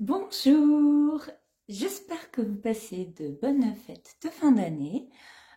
Bonjour, j'espère que vous passez de bonnes fêtes de fin d'année.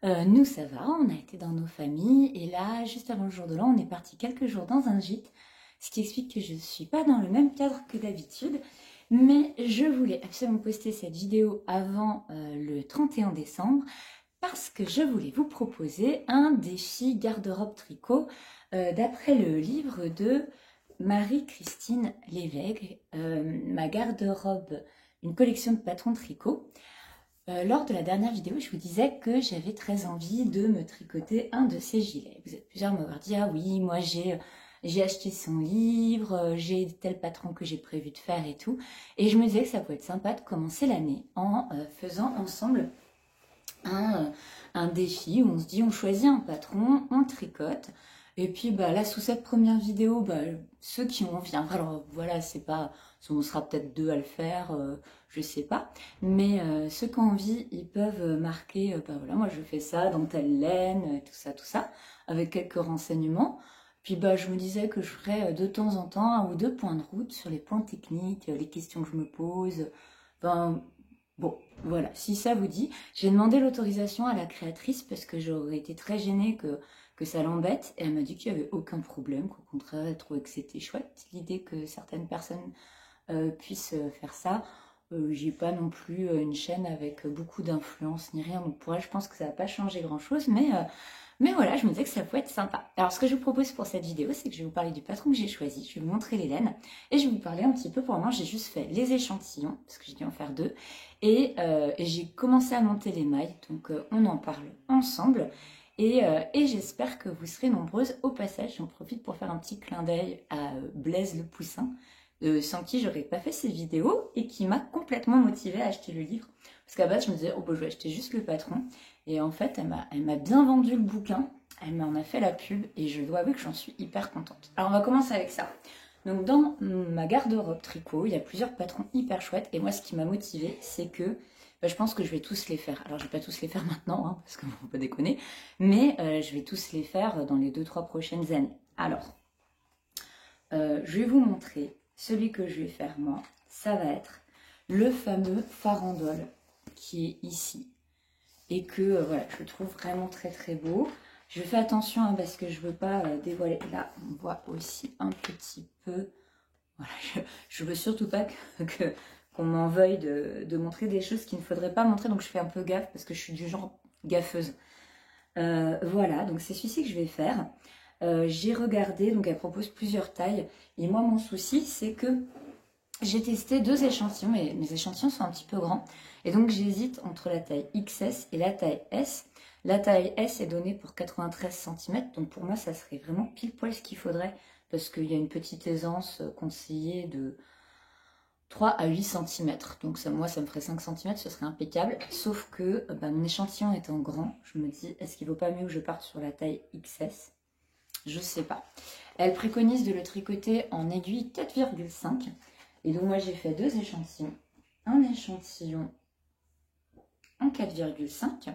Nous ça va, on a été dans nos familles et là, juste avant le jour de l'an, on est parti quelques jours dans un gîte, ce qui explique que je ne suis pas dans le même cadre que d'habitude, mais je voulais absolument poster cette vidéo avant le 31 décembre parce que je voulais vous proposer un défi garde-robe tricot d'après le livre de Marie-Christine Lévesque, ma garde-robe, une collection de patrons tricot. Lors de la dernière vidéo, je vous disais que j'avais très envie de me tricoter un de ces gilets. Vous êtes plusieurs à m'avoir dit « Ah oui, moi j'ai acheté son livre, j'ai tel patron que j'ai prévu de faire et tout. » Et je me disais que ça pouvait être sympa de commencer l'année en faisant ensemble un défi où on se dit on choisit un patron, on tricote. Et puis là sous cette première vidéo, ceux qui ont envie, alors voilà, c'est pas, on sera peut-être deux à le faire, je sais pas, mais ceux qui ont envie, ils peuvent marquer, voilà, moi je fais ça dans telle laine, tout ça, avec quelques renseignements. Puis je me disais que je ferais de temps en temps un ou deux points de route sur les points techniques, les questions que je me pose. Bon, voilà, si ça vous dit, j'ai demandé l'autorisation à la créatrice parce que j'aurais été très gênée que ça l'embête. Et elle m'a dit qu'il n'y avait aucun problème, qu'au contraire, elle trouvait que c'était chouette l'idée que certaines personnes puissent faire ça. J'ai pas non plus une chaîne avec beaucoup d'influence ni rien, donc pour elle, je pense que ça va pas changer grand-chose, mais voilà, je me disais que ça pouvait être sympa. Alors, ce que je vous propose pour cette vidéo, c'est que je vais vous parler du patron que j'ai choisi, je vais vous montrer les laines, et je vais vous parler un petit peu, pour le moment, j'ai juste fait les échantillons, parce que j'ai dû en faire deux, et j'ai commencé à monter les mailles, donc on en parle ensemble, et j'espère que vous serez nombreuses au passage. J'en profite pour faire un petit clin d'œil à Blaise le Poussin, sans qui j'aurais pas fait ces vidéos, et qui m'a complètement motivée à acheter le livre, parce qu'à base, je me disais, oh je vais acheter juste le patron. Et en fait, elle m'a bien vendu le bouquin, elle m'en a fait la pub et je dois avouer que j'en suis hyper contente. Alors on va commencer avec ça. Donc dans ma garde-robe tricot, il y a plusieurs patrons hyper chouettes et moi ce qui m'a motivée, c'est que je pense que je vais tous les faire. Alors je vais pas tous les faire maintenant, hein, parce qu'on ne faut pas déconner, mais je vais tous les faire dans les 2-3 prochaines années. Alors, je vais vous montrer celui que je vais faire moi. Ça va être le fameux farandole qui est ici. Et que voilà, je le trouve vraiment très très beau. Je fais attention hein, parce que je veux pas dévoiler. Là, on voit aussi un petit peu. Voilà, je veux surtout pas qu'on m'en veuille de montrer des choses qu'il ne faudrait pas montrer. Donc je fais un peu gaffe parce que je suis du genre gaffeuse. Voilà, donc c'est celui-ci que je vais faire. J'ai regardé, donc elle propose plusieurs tailles. Et moi, mon souci, c'est que j'ai testé deux échantillons, et mes échantillons sont un petit peu grands. Et donc j'hésite entre la taille XS et la taille S. La taille S est donnée pour 93 cm, donc pour moi ça serait vraiment pile poil ce qu'il faudrait, parce qu'il y a une petite aisance conseillée de 3 à 8 cm. Donc moi ça me ferait 5 cm, ce serait impeccable. Sauf que mon échantillon étant grand, je me dis, est-ce qu'il vaut pas mieux que je parte sur la taille XS? Je sais pas. Elle préconise de le tricoter en aiguille 4,5. Et donc moi j'ai fait deux échantillons. Un échantillon en 4,5.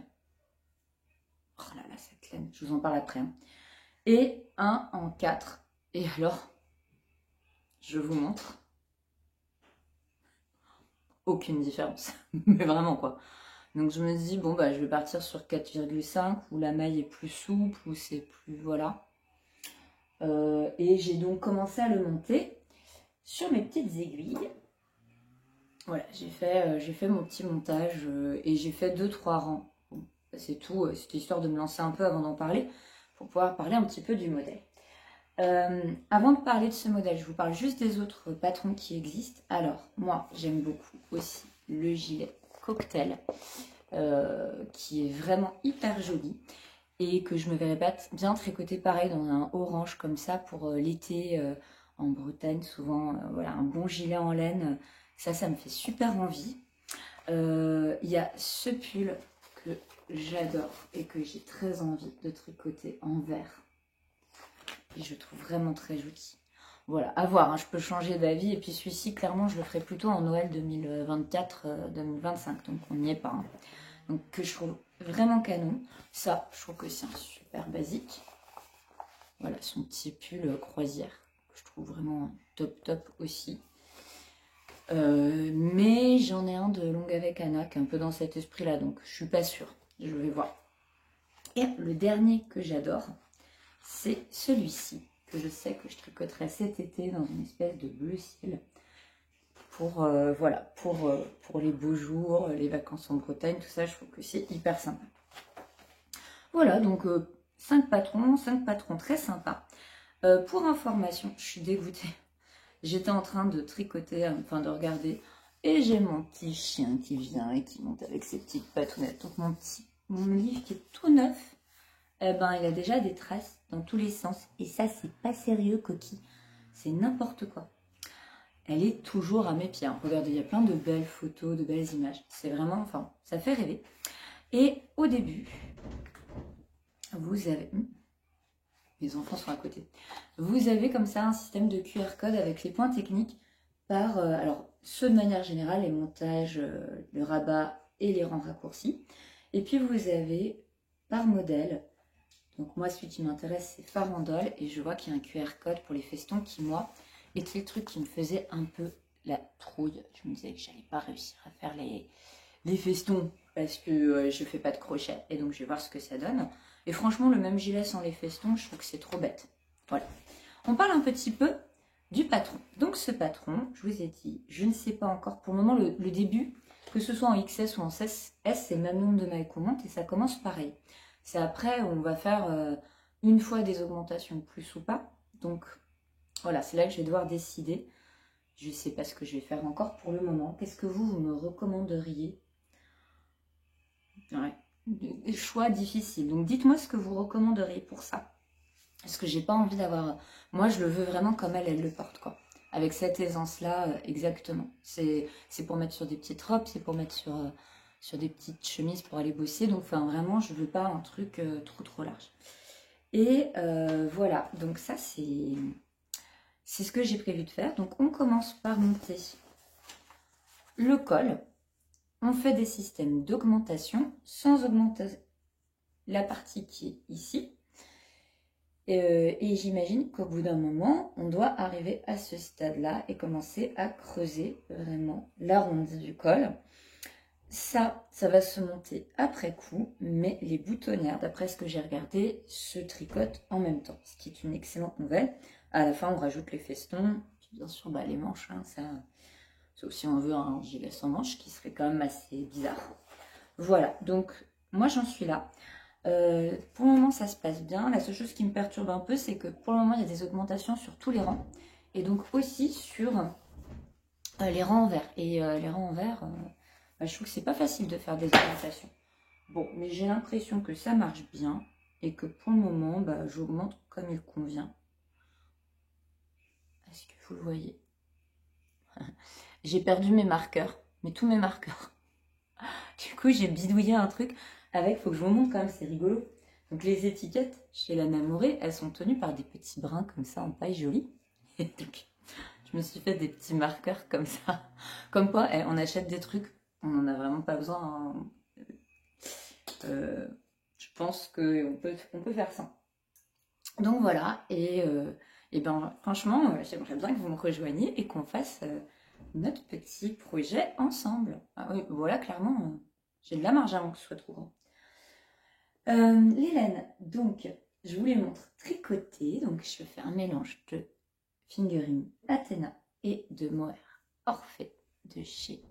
Oh là là, cette laine, je vous en parle après. Hein. Et un en 4. Et alors, je vous montre. Aucune différence. Mais vraiment quoi. Donc je me dis, bon je vais partir sur 4,5 où la maille est plus souple, où c'est plus, voilà. Et j'ai donc commencé à le monter sur mes petites aiguilles. Voilà, j'ai fait mon petit montage et j'ai fait 2-3 rangs. Bon, c'est tout, c'était histoire de me lancer un peu avant d'en parler, pour pouvoir parler un petit peu du modèle. Avant de parler de ce modèle, je vous parle juste des autres patrons qui existent. Alors, moi, j'aime beaucoup aussi le gilet cocktail, qui est vraiment hyper joli et que je me verrais bien tricoter pareil dans un orange comme ça pour l'été en Bretagne, souvent, voilà, un bon gilet en laine. Ça me fait super envie. Il y a ce pull que j'adore et que j'ai très envie de tricoter en vert. Et je trouve vraiment très joli. Voilà, à voir, hein, je peux changer d'avis. Et puis celui-ci, clairement, je le ferai plutôt en Noël 2024-2025. Donc on n'y est pas. Hein. Donc que je trouve vraiment canon. Ça, je trouve que c'est un super basique. Voilà, son petit pull croisière. Que je trouve vraiment top aussi. Mais j'en ai un de longue avec Anna qui est un peu dans cet esprit-là, donc je suis pas sûre. Je vais voir. Et le dernier que j'adore, c'est celui-ci, que je sais que je tricoterai cet été dans une espèce de bleu ciel. Pour, voilà, pour les beaux jours, les vacances en Bretagne, tout ça, je trouve que c'est hyper sympa. Voilà, donc 5 patrons très sympas. Pour information, je suis dégoûtée. J'étais en train de tricoter, enfin de regarder, et j'ai mon petit chien qui vient et qui monte avec ses petites patounettes. Donc mon livre qui est tout neuf, eh ben, il a déjà des traces dans tous les sens. Et ça, c'est pas sérieux, Coquille. C'est n'importe quoi. Elle est toujours à mes pieds. Regardez, il y a plein de belles photos, de belles images. C'est vraiment, enfin, ça fait rêver. Et au début, vous avez... Les enfants sont à côté. Vous avez comme ça un système de QR code avec les points techniques par... alors, ceux de manière générale, les montages, le rabat et les rangs raccourcis. Et puis, vous avez par modèle... Donc moi, celui qui m'intéresse, c'est Farandole. Et je vois qu'il y a un QR code pour les festons qui, moi, était le truc qui me faisait un peu la trouille. Je me disais que j'allais pas réussir à faire les festons parce que je fais pas de crochet. Et donc, je vais voir ce que ça donne. Et franchement, le même gilet sans les festons, je trouve que c'est trop bête. Voilà. On parle un petit peu du patron. Donc ce patron, je vous ai dit, je ne sais pas encore. Pour le moment, le début, que ce soit en XS ou en SS, c'est le même nombre de mailles qu'on monte et ça commence pareil. C'est après, on va faire une fois des augmentations plus ou pas. Donc voilà, c'est là que je vais devoir décider. Je ne sais pas ce que je vais faire encore pour le moment. Qu'est-ce que vous me recommanderiez? Ouais. Des choix difficiles. Donc dites-moi ce que vous recommanderiez pour ça. Parce que j'ai pas envie d'avoir... Moi, je le veux vraiment comme elle le porte, quoi. Avec cette aisance-là, exactement. C'est pour mettre sur des petites robes, c'est pour mettre sur des petites chemises pour aller bosser. Donc, enfin, vraiment, je veux pas un truc trop large. Et voilà. Donc ça, c'est ce que j'ai prévu de faire. Donc, on commence par monter le col. On fait des systèmes d'augmentation sans augmenter la partie qui est ici. Et j'imagine qu'au bout d'un moment, on doit arriver à ce stade-là et commencer à creuser vraiment l'arrondi du col. Ça va se monter après coup, mais les boutonnières, d'après ce que j'ai regardé, se tricotent en même temps, ce qui est une excellente nouvelle. À la fin, on rajoute les festons, puis bien sûr les manches, hein, ça, sauf si on veut un gilet sans manches, qui serait quand même assez bizarre. Voilà, donc moi j'en suis là. Pour le moment, ça se passe bien. La seule chose qui me perturbe un peu, c'est que pour le moment, il y a des augmentations sur tous les rangs. Et donc aussi sur les rangs en vert. Et les rangs en vert, je trouve que c'est pas facile de faire des augmentations. Bon, mais j'ai l'impression que ça marche bien. Et que pour le moment, j'augmente comme il convient. Est-ce que vous le voyez? J'ai perdu mes marqueurs. Mais tous mes marqueurs. Du coup, j'ai bidouillé un truc. Avec, faut que je vous montre quand même, c'est rigolo. Donc les étiquettes chez Lana Morée, elles sont tenues par des petits brins comme ça en paille jolie. Et donc, je me suis fait des petits marqueurs comme ça. Comme quoi, on achète des trucs, on n'en a vraiment pas besoin. Hein. Je pense qu'on peut faire ça. Donc voilà, et ben franchement, j'aimerais bien que vous me rejoigniez et qu'on fasse notre petit projet ensemble. Ah oui, voilà, clairement, j'ai de la marge avant que ce soit trop grand. Les laines, donc je vous les montre tricotées. Donc je vais faire un mélange de fingering Athéna et de mohair Orphée de chez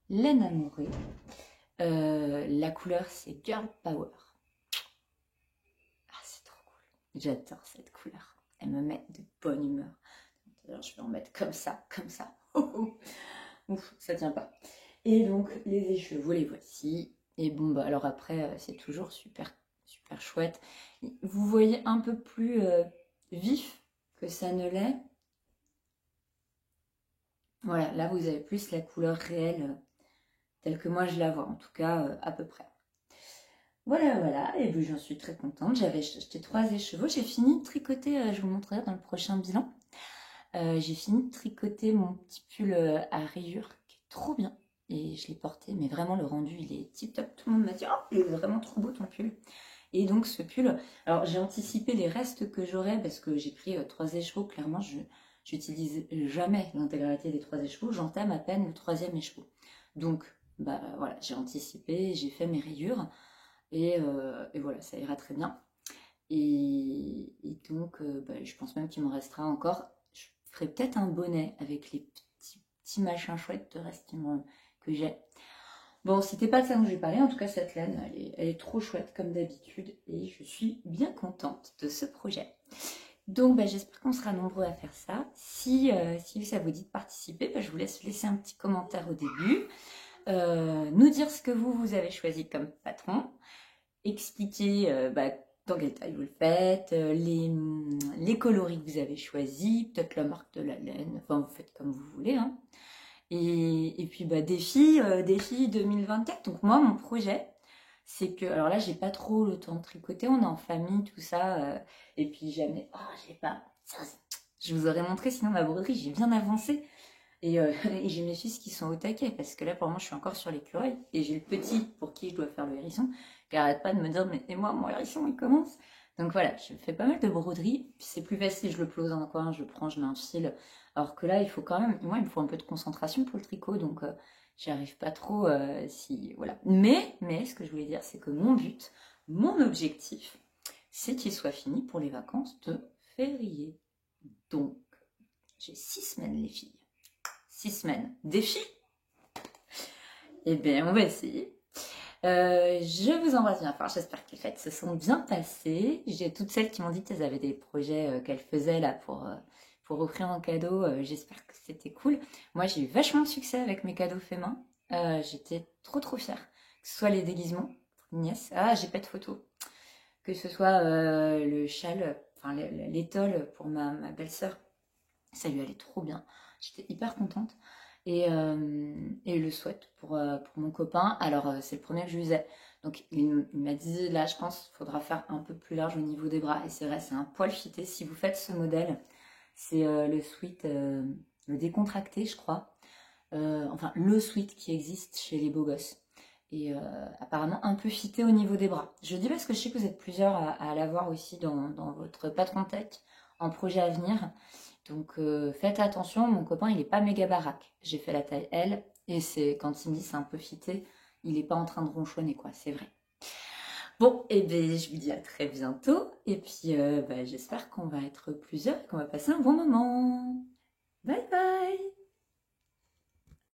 Laine Amorée. La couleur c'est Girl Power. Ah, c'est trop cool. J'adore cette couleur. Elle me met de bonne humeur. Alors je vais en mettre comme ça, comme ça. Ouf, ça tient pas. Et donc les écheveaux, les voici. Et bon, alors après, c'est toujours super chouette. Vous voyez un peu plus vif que ça ne l'est. Voilà, là vous avez plus la couleur réelle telle que moi je la vois, en tout cas à peu près. Voilà, et bien j'en suis très contente. J'avais acheté 3 écheveaux. J'ai fini de tricoter, je vous montrerai dans le prochain bilan. J'ai fini de tricoter mon petit pull à rayures qui est trop bien. Et je l'ai porté, mais vraiment le rendu il est tip top. Tout le monde m'a dit, oh, il est vraiment trop beau ton pull. Et donc ce pull, alors j'ai anticipé les restes que j'aurais parce que j'ai pris 3 écheveaux. Clairement, je j'utilise jamais l'intégralité des 3 écheveaux, j'entame à peine le 3e écheveau. Donc, bah voilà, j'ai anticipé, j'ai fait mes rayures, et voilà, ça ira très bien. Et donc, bah, je pense même qu'il m'en restera encore. Je ferai peut-être un bonnet avec les petits machins chouettes de reste que j'ai. Bon, c'était pas de ça dont j'ai parlé, en tout cas cette laine, elle est trop chouette comme d'habitude, et je suis bien contente de ce projet. Donc bah, j'espère qu'on sera nombreux à faire ça. Si ça vous dit de participer, bah, je vous laisser un petit commentaire au début, nous dire ce que vous avez choisi comme patron, expliquer bah, dans quelle taille vous le faites, les coloris que vous avez choisis, peut-être la marque de la laine, enfin vous faites comme vous voulez, hein. Et puis bah, défi 2024. Donc moi, mon projet, c'est que, alors là, j'ai pas trop le temps de tricoter, on est en famille, tout ça, et puis jamais, oh, j'ai pas, ça, je vous aurais montré, sinon ma broderie, j'ai bien avancé, et, et j'ai mes fils qui sont au taquet, parce que là, pour moi, je suis encore sur l'écureuil, et j'ai le petit pour qui je dois faire le hérisson, qui arrête pas de me dire, mais et moi, mon hérisson, il commence. Donc voilà, je fais pas mal de broderie, puis c'est plus facile, je le pose dans un coin, je le prends, je mets un fil, alors que là, il faut quand même, moi, il me faut un peu de concentration pour le tricot, donc j'y arrive pas trop si, voilà. Mais, ce que je voulais dire, c'est que mon but, mon objectif, c'est qu'il soit fini pour les vacances de février. Donc, j'ai 6 semaines, les filles. 6 semaines. Défi? Eh bien, on va essayer. Je vous embrasse bien fort, j'espère que les fêtes se sont bien passées. J'ai toutes celles qui m'ont dit qu'elles avaient des projets qu'elles faisaient là pour offrir un cadeau. J'espère que c'était cool. Moi, j'ai eu vachement de succès avec mes cadeaux faits main. J'étais trop fière. Que ce soit les déguisements pour une nièce. Ah, j'ai pas de photo. Que ce soit le châle, enfin l'étole pour ma belle-sœur. Ça lui allait trop bien. J'étais hyper contente. Et le sweat pour mon copain. Alors, c'est le premier que je faisais. Donc, il m'a dit, là, je pense qu'il faudra faire un peu plus large au niveau des bras. Et c'est vrai, c'est un poil fité. Si vous faites ce modèle, c'est le sweat, le décontracté, je crois. Enfin, le sweat qui existe chez les beaux gosses. Et apparemment un peu fité au niveau des bras. Je dis parce que je sais que vous êtes plusieurs à l'avoir aussi dans votre patron tech en projet à venir. Donc faites attention, mon copain il est pas méga baraque. J'ai fait la taille L et c'est quand il me dit c'est un peu fité, il est pas en train de ronchonner quoi, c'est vrai. Bon, et bien je vous dis à très bientôt et puis bah, j'espère qu'on va être plusieurs et qu'on va passer un bon moment. Bye bye!